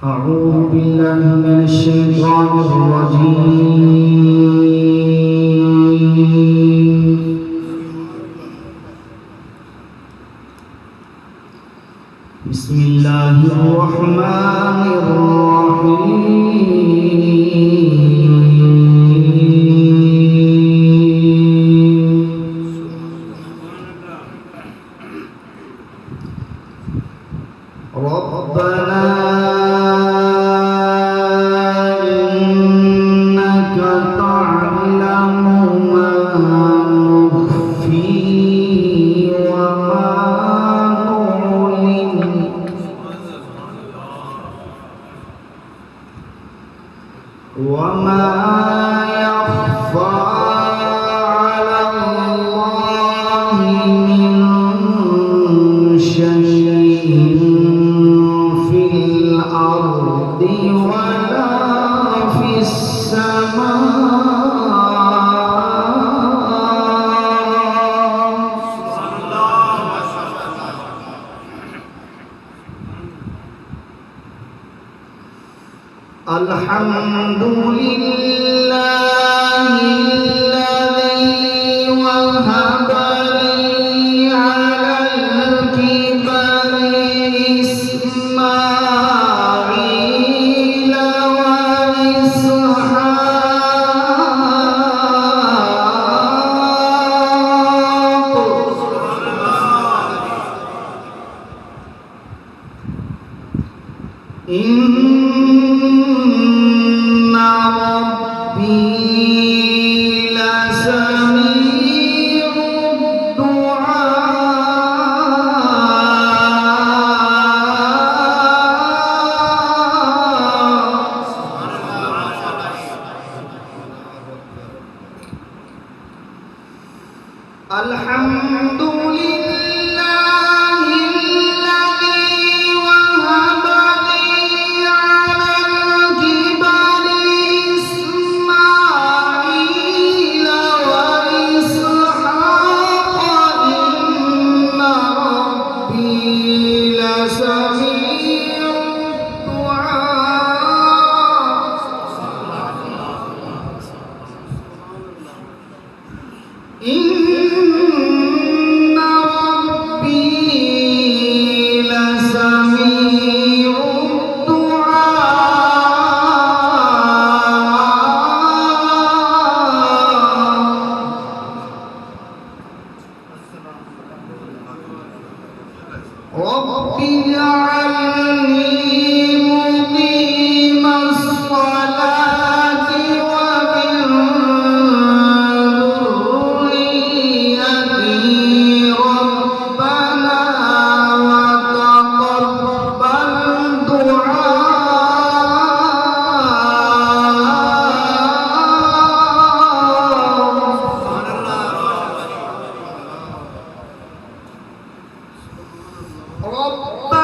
أعوذ بالله من الشيطان الرجيم. بسم الله الرحمن الرحيم. ربنا إنك تعلم ما نخفي وما نعلن وما يخفى على الله من شيء في الأرض ولا في السماء. الحمد لله الذي وهب لي على الكبر إسماعيل وإسحاق إن ربي لسميع الدعاء. الحمد لله الذي وهب لي على الكبر إسماعيل وإسحاق إن ربي لسميع الدعاء. إن ربي لسميع الدعاء. رب اجعلني مقيم الصلاة ومن ذريتي ربنا وتقبل دعاء. ربنا